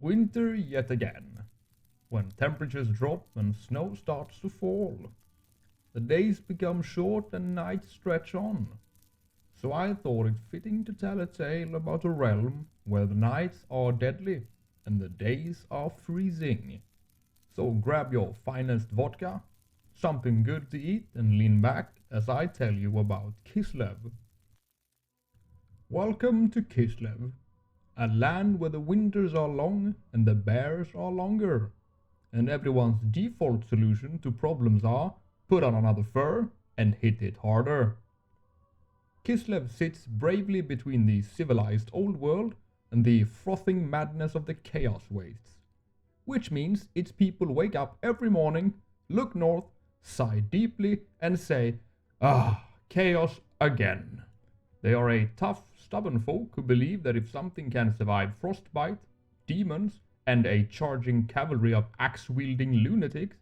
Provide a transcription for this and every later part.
Winter yet again, when temperatures drop and snow starts to fall. The days become short and nights stretch on. So I thought it fitting to tell a tale about a realm where the nights are deadly and the days are freezing. So grab your finest vodka, something good to eat, and lean back as I tell you about Kislev. Welcome to Kislev, a land where the winters are long and the bears are longer, and everyone's default solution to problems are put on another fur and hit it harder. Kislev sits bravely between the civilized old world and the frothing madness of the chaos wastes, which means its people wake up every morning, look north, sigh deeply, and say, "Ah, chaos again." They are a tough, stubborn folk who believe that if something can survive frostbite, demons, and a charging cavalry of axe-wielding lunatics,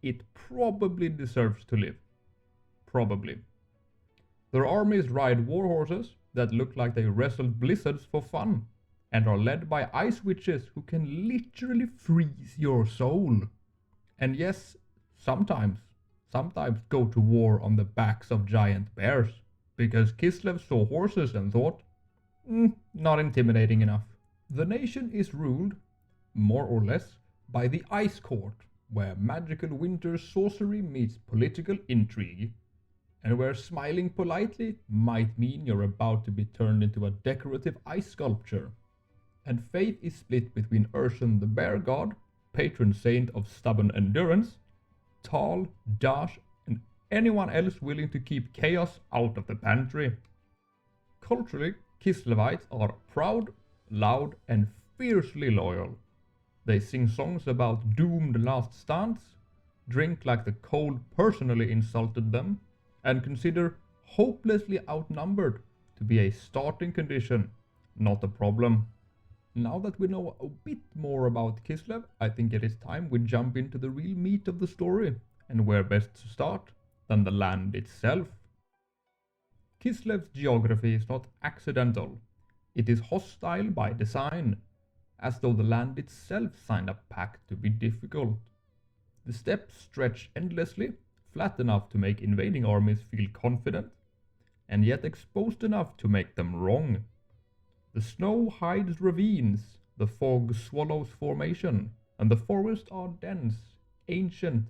it probably deserves to live. Probably. Their armies ride war horses that look like they wrestled blizzards for fun, and are led by ice witches who can literally freeze your soul. And yes, sometimes go to war on the backs of giant bears, because Kislev saw horses and thought, not intimidating enough. The nation is ruled, more or less, by the Ice Court, where magical winter sorcery meets political intrigue, and where smiling politely might mean you're about to be turned into a decorative ice sculpture. And fate is split between Urshan the bear god, patron saint of stubborn endurance, Tal, Dash, and anyone else willing to keep chaos out of the pantry. Culturally, Kislevites are proud, loud, and fiercely loyal. They sing songs about doomed last stands, drink like the cold personally insulted them, and consider hopelessly outnumbered to be a starting condition, not a problem. Now that we know a bit more about Kislev, I think it is time we jump into the real meat of the story, and where best to start than the land itself. Kislev's geography is not accidental. It is hostile by design, as though the land itself signed a pact to be difficult. The steppes stretch endlessly, flat enough to make invading armies feel confident, and yet exposed enough to make them wrong. The snow hides ravines, the fog swallows formation, and the forests are dense, ancient,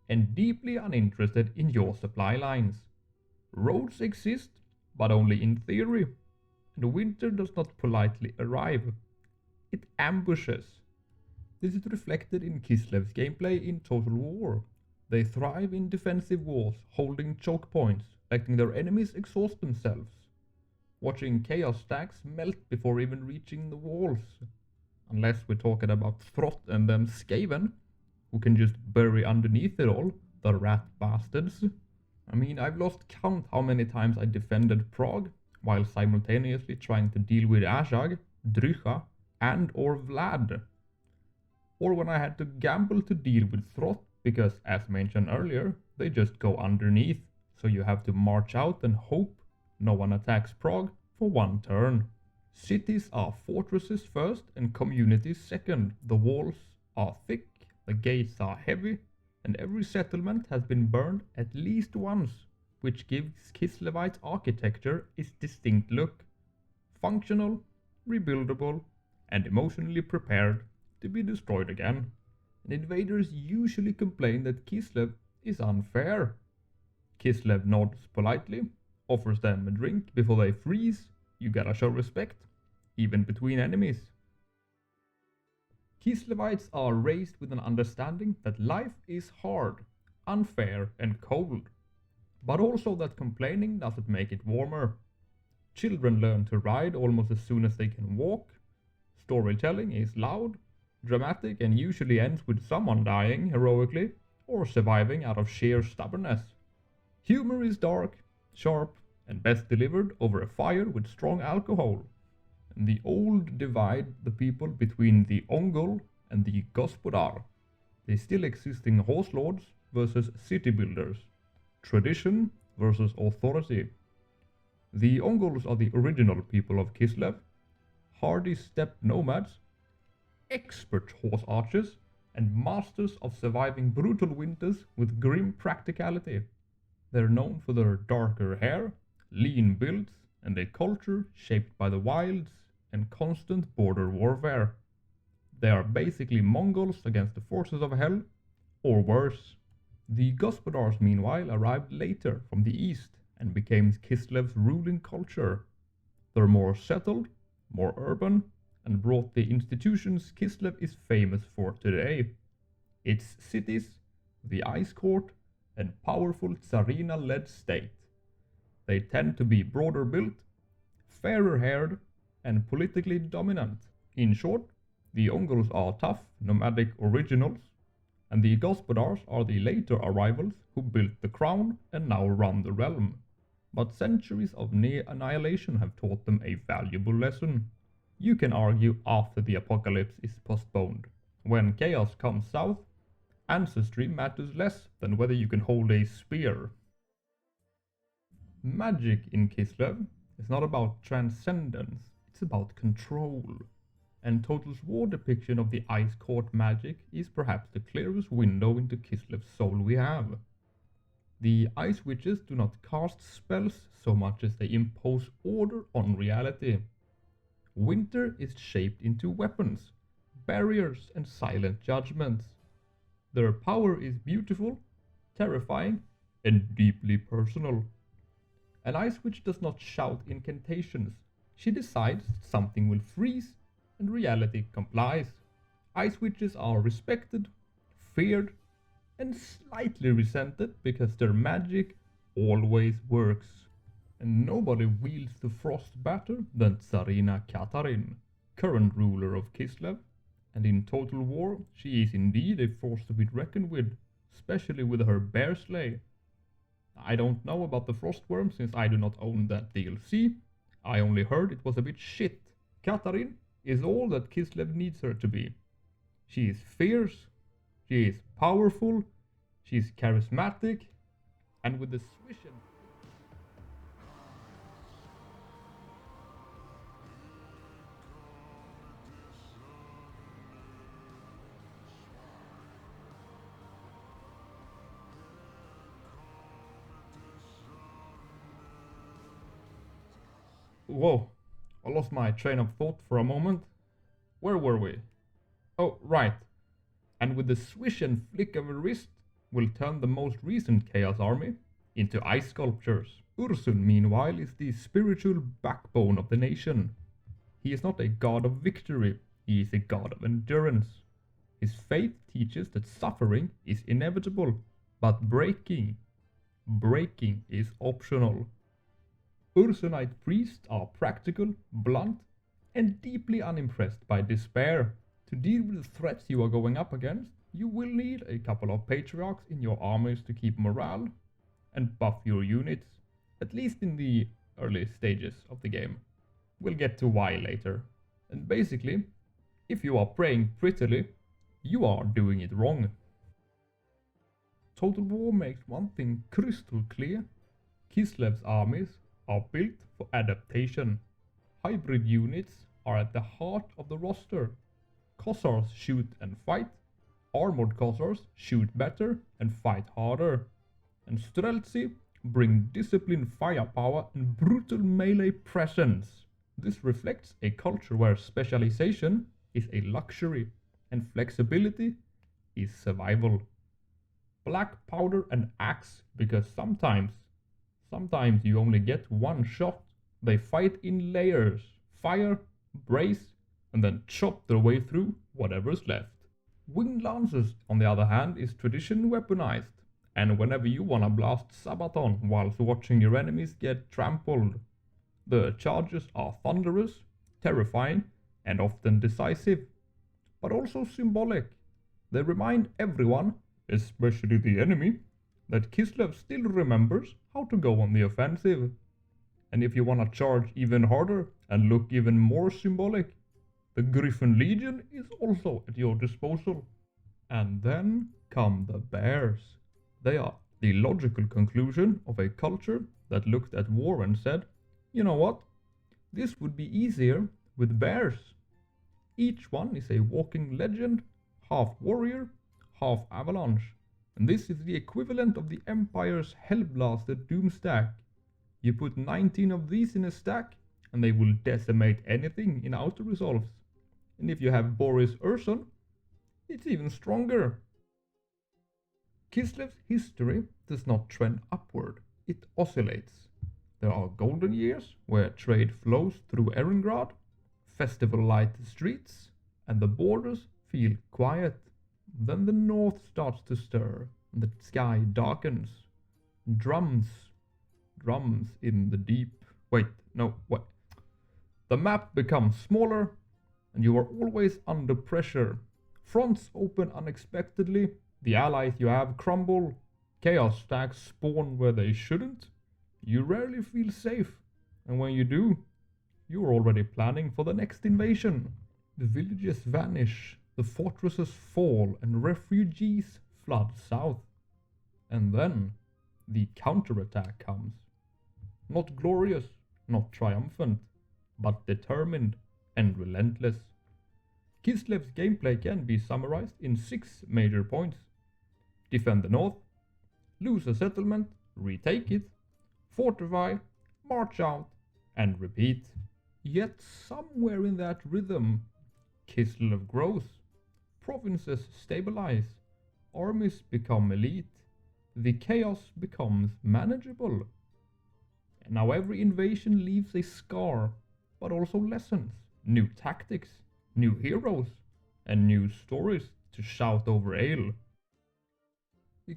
and deeply uninterested in your supply lines. Roads exist, but only in theory, and winter does not politely arrive. It ambushes. This is reflected in Kislev's gameplay in Total War. They thrive in defensive wars, holding choke points, letting their enemies exhaust themselves, watching chaos stacks melt before even reaching the walls. Unless we're talking about Throt and them Skaven, who can just bury underneath it all, the rat bastards. I mean, I've lost count how many times I defended Prague, while simultaneously trying to deal with Azhag, Drycha, and or Vlad. Or when I had to gamble to deal with Throt, because as mentioned earlier, they just go underneath, so you have to march out and hope no one attacks Prague for one turn. Cities are fortresses first and communities second. The walls are thick, the gates are heavy, and every settlement has been burned at least once, which gives Kislevite architecture its distinct look. Functional, rebuildable, and emotionally prepared to be destroyed again. And invaders usually complain that Kislev is unfair. Kislev nods politely, offers them a drink before they freeze. You gotta show respect, even between enemies. Kislevites are raised with an understanding that life is hard, unfair, and cold, but also that complaining doesn't make it warmer. Children learn to ride almost as soon as they can walk. Storytelling is loud, dramatic, and usually ends with someone dying heroically or surviving out of sheer stubbornness. Humor is dark, sharp, and best delivered over a fire with strong alcohol. And the old divide the people between the Ongol and the Gospodar, the still existing horse lords versus city builders, tradition versus authority. The Ongols are the original people of Kislev, hardy steppe nomads expert horse archers and masters of surviving brutal winters with grim practicality. They're known for their darker hair, lean builds, and a culture shaped by the wilds and constant border warfare. They are basically Mongols against the forces of hell, or worse. The Gospodars, meanwhile, arrived later from the east and became Kislev's ruling culture. They're more settled, more urban, and brought the institutions Kislev is famous for today. Its cities, the Ice Court, and powerful Tsarina-led state. They tend to be broader built, fairer haired, and politically dominant. In short, the Mongols are tough, nomadic originals, and the Gospodars are the later arrivals who built the crown and now run the realm. But centuries of near annihilation have taught them a valuable lesson. You can argue after the apocalypse is postponed. When chaos comes south, ancestry matters less than whether you can hold a spear. Magic in Kislev is not about transcendence, it's about control. And Total War depiction of the Ice Court magic is perhaps the clearest window into Kislev's soul we have. The Ice Witches do not cast spells so much as they impose order on reality. Winter is shaped into weapons, barriers, and silent judgments. Their power is beautiful, terrifying, and deeply personal. An Ice Witch does not shout incantations. She decides something will freeze, and reality complies. Ice Witches are respected, feared, and slightly resented because their magic always works. And nobody wields the frost better than Tsarina Katarin, current ruler of Kislev, and in Total War she is indeed a force to be reckoned with, especially with her bear slay. I don't know about the Frostworm since I do not own that DLC, I only heard it was a bit shit. Katarin is all that Kislev needs her to be. She is fierce, she is powerful, she is charismatic, and with the swish and Whoa, I lost my train of thought for a moment. Where were we? Oh, right. And with the swish and flick of a wrist, will turn the most recent Chaos Army into ice sculptures. Ursun, meanwhile, is the spiritual backbone of the nation. He is not a god of victory, he is a god of endurance. His faith teaches that suffering is inevitable, but breaking is optional. Ursunite priests are practical, blunt, and deeply unimpressed by despair. To deal with the threats you are going up against, you will need a couple of patriarchs in your armies to keep morale and buff your units, at least in the early stages of the game. We'll get to why later. And basically, if you are praying prettily, you are doing it wrong. Total War makes one thing crystal clear. Kislev's armies are built for adaptation. Hybrid units are at the heart of the roster. Kossars shoot and fight. Armored Kossars shoot better and fight harder. And Streltsy bring disciplined firepower and brutal melee presence. This reflects a culture where specialization is a luxury and flexibility is survival. Black powder and axe, because sometimes you only get one shot. They fight in layers, fire, brace, and then chop their way through whatever's left. Winged Lancers, on the other hand, is tradition weaponized, and whenever you wanna blast Sabaton whilst watching your enemies get trampled. The charges are thunderous, terrifying, and often decisive, but also symbolic. They remind everyone, especially the enemy, that Kislev still remembers how to go on the offensive. And if you wanna charge even harder and look even more symbolic, the Griffin Legion is also at your disposal. And then come the bears. They are the logical conclusion of a culture that looked at war and said, you know what? This would be easier with bears. Each one is a walking legend, half warrior, half avalanche. And this is the equivalent of the Empire's hellblasted doom stack. You put 19 of these in a stack, and they will decimate anything in auto resolves. And if you have Boris Urson, it's even stronger. Kislev's history does not trend upward, it oscillates. There are golden years where trade flows through Erengrad, festival light the streets, and the borders feel quiet. Then the north starts to stir, and the sky darkens. Drums in the deep. Wait. The map becomes smaller, and you are always under pressure. Fronts open unexpectedly, the allies you have crumble, chaos stacks spawn where they shouldn't. You rarely feel safe, and when you do, you're already planning for the next invasion. The villages vanish, the fortresses fall, and refugees flood south. And then the counterattack comes. Not glorious, not triumphant, but determined and relentless. Kislev's gameplay can be summarized in 6 major points. Defend the north, lose a settlement, retake it, fortify, march out, and repeat. Yet somewhere in that rhythm, Kislev grows, provinces stabilize, armies become elite, the chaos becomes manageable. And now every invasion leaves a scar, but also lessons, new tactics, new heroes, and new stories to shout over ale.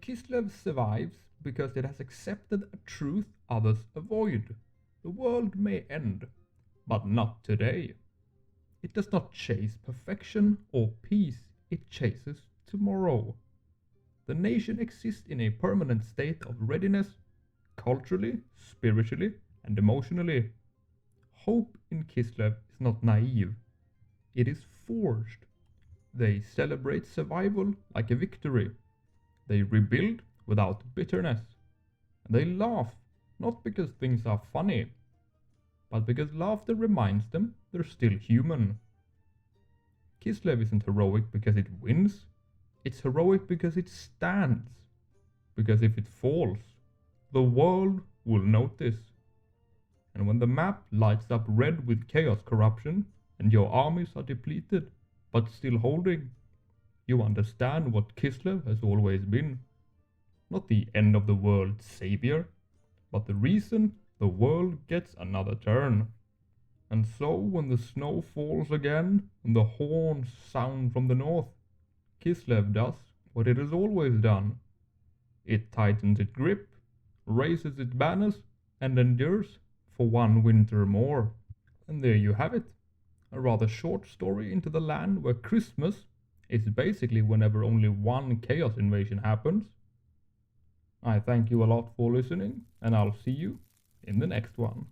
Kislev survives because it has accepted a truth others avoid. The world may end, but not today. It does not chase perfection or peace, it chases tomorrow. The nation exists in a permanent state of readiness, culturally, spiritually, and emotionally. Hope in Kislev is not naive, it is forged. They celebrate survival like a victory. They rebuild without bitterness. And they laugh, not because things are funny, but because laughter reminds them they're still human. Kislev isn't heroic because it wins, it's heroic because it stands. Because if it falls, the world will notice. And when the map lights up red with chaos corruption, and your armies are depleted, but still holding, you understand what Kislev has always been. Not the end of the world savior, but the reason the world gets another turn. And so when the snow falls again, and the horns sound from the north, Kislev does what it has always done. It tightens its grip, raises its banners, and endures for one winter more. And there you have it. A rather short story into the land where Christmas is basically whenever only one chaos invasion happens. I thank you a lot for listening, and I'll see you in the next one.